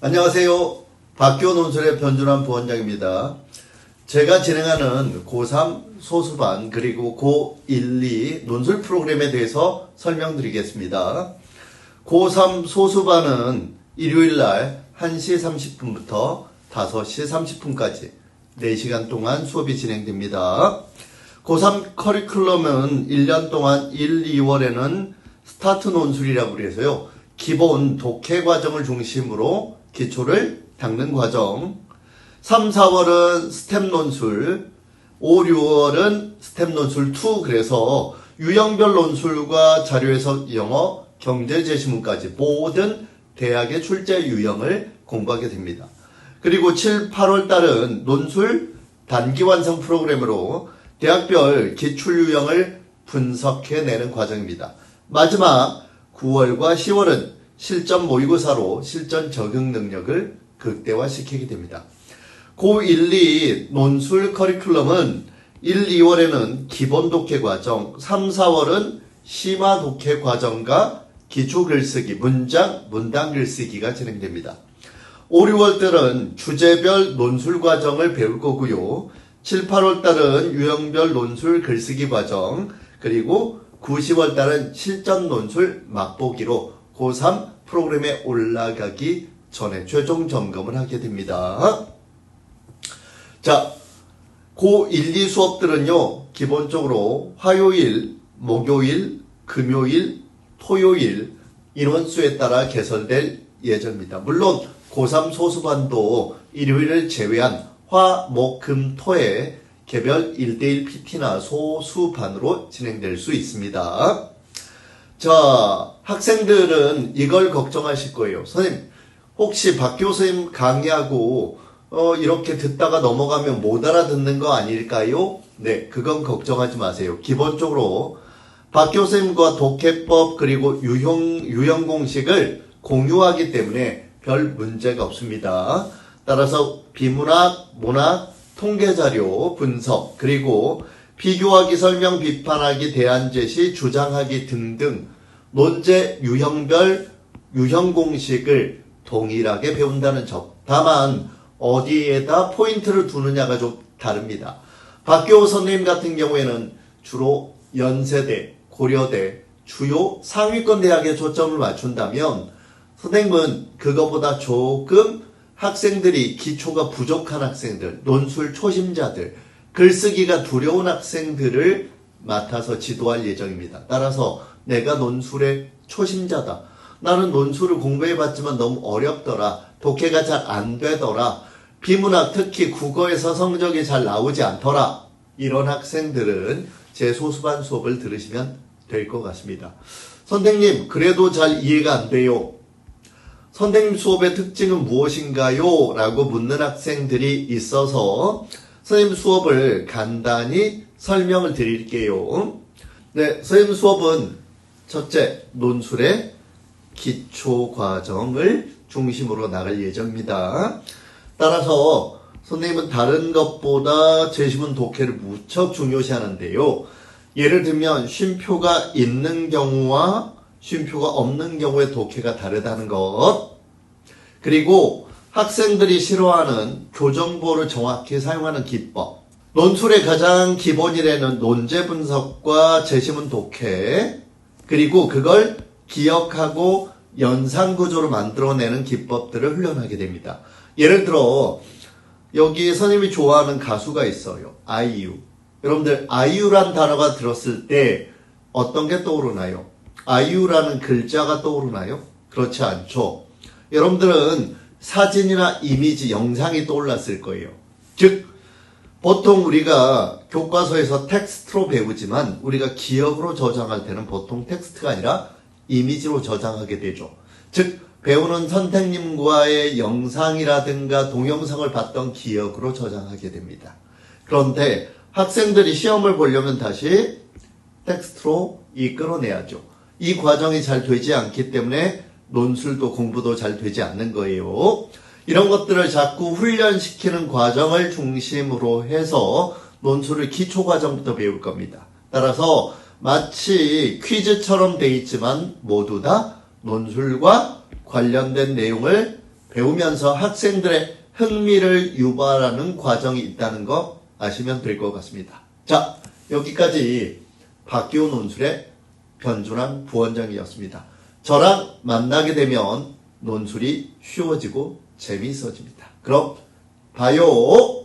안녕하세요. 박교 논술의 변준환 부원장입니다. 제가 진행하는 고3 소수반 그리고 고1, 2 논술 프로그램에 대해서 설명드리겠습니다. 고3 소수반은 일요일날 1시 30분부터 5시 30분까지 4시간 동안 수업이 진행됩니다. 고3 커리큘럼은 1년 동안 1, 2월에는 스타트 논술이라고 해서요. 기본 독해 과정을 중심으로 기초를 닦는 과정, 3, 4월은 스텝 논술, 5, 6월은 스텝 논술 2, 그래서 유형별 논술과 자료에서 영어, 경제 제시문까지 모든 대학의 출제 유형을 공부하게 됩니다. 그리고 7, 8월 달은 논술 단기 완성 프로그램으로 대학별 기출 유형을 분석해내는 과정입니다. 마지막 9월과 10월은 실전 모의고사로 실전 적응 능력을 극대화시키게 됩니다. 고1, 2 논술 커리큘럼은 1, 2월에는 기본 독해 과정, 3, 4월은 심화 독해 과정과 기초 글쓰기, 문당 글쓰기가 진행됩니다. 5, 6월 달은 주제별 논술 과정을 배울 거고요. 7, 8월 달은 유형별 논술 글쓰기 과정, 그리고 9, 10월 달은 실전 논술 맛보기로 고3 프로그램에 올라가기 전에 최종 점검을 하게 됩니다. 자, 고1, 2 수업들은요, 기본적으로 화요일, 목요일, 금요일, 토요일 인원수에 따라 개설될 예정입니다. 물론 고3 소수반도 일요일을 제외한 화, 목, 금, 토에 개별 1대1 PT나 소수반으로 진행될 수 있습니다. 자, 학생들은 이걸 걱정하실 거예요. 선생님, 혹시 박 교수님 강의하고 이렇게 듣다가 넘어가면 못 알아듣는 거 아닐까요? 네, 그건 걱정하지 마세요. 기본적으로 박 교수님과 독해법 그리고 유형 공식을 공유하기 때문에 별 문제가 없습니다. 따라서 비문학, 문학, 통계자료, 분석, 그리고 비교하기, 설명, 비판하기, 대안 제시, 주장하기 등등 논제 유형별 유형 공식을 동일하게 배운다는 점. 다만 어디에다 포인트를 두느냐가 좀 다릅니다. 박교 선생님 같은 경우에는 주로 연세대, 고려대, 주요 상위권 대학에 초점을 맞춘다면 선생님은 그거보다 조금 학생들이 기초가 부족한 학생들, 논술 초심자들, 글쓰기가 두려운 학생들을 맡아서 지도할 예정입니다. 따라서 내가 논술의 초심자다. 나는 논술을 공부해봤지만 너무 어렵더라. 독해가 잘 안 되더라. 비문학 특히 국어에서 성적이 잘 나오지 않더라. 이런 학생들은 제 소수반 수업을 들으시면 될 것 같습니다. 선생님, 그래도 잘 이해가 안 돼요. 선생님 수업의 특징은 무엇인가요? 라고 묻는 학생들이 있어서 선생님 수업을 간단히 설명을 드릴게요. 네, 선생님 수업은 첫째, 논술의 기초 과정을 중심으로 나갈 예정입니다. 따라서 선생님은 다른 것보다 제시문 독해를 무척 중요시 하는데요. 예를 들면 쉼표가 있는 경우와 쉼표가 없는 경우의 독해가 다르다는 것, 그리고 학생들이 싫어하는 교정보를 정확히 사용하는 기법, 논술의 가장 기본이라는 논제 분석과 제시문 독해, 그리고 그걸 기억하고 연상구조로 만들어내는 기법들을 훈련하게 됩니다. 예를 들어 여기 선생님이 좋아하는 가수가 있어요. 아이유. 여러분들 아이유란 단어가 들었을 때 어떤 게 떠오르나요? 아이유라는 글자가 떠오르나요? 그렇지 않죠. 여러분들은 사진이나 이미지, 영상이 떠올랐을 거예요. 즉 보통 우리가 교과서에서 텍스트로 배우지만 우리가 기억으로 저장할 때는 보통 텍스트가 아니라 이미지로 저장하게 되죠. 즉 배우는 선생님과의 영상이라든가 동영상을 봤던 기억으로 저장하게 됩니다. 그런데 학생들이 시험을 보려면 다시 텍스트로 이끌어내야죠. 이 과정이 잘 되지 않기 때문에 논술도 공부도 잘 되지 않는 거예요. 이런 것들을 자꾸 훈련시키는 과정을 중심으로 해서 논술을 기초 과정부터 배울 겁니다. 따라서 마치 퀴즈처럼 돼 있지만 모두 다 논술과 관련된 내용을 배우면서 학생들의 흥미를 유발하는 과정이 있다는 거 아시면 될 것 같습니다. 자, 여기까지 박기호 논술의 변준환 부원장이었습니다. 저랑 만나게 되면 논술이 쉬워지고 재미있어집니다. 그럼 봐요.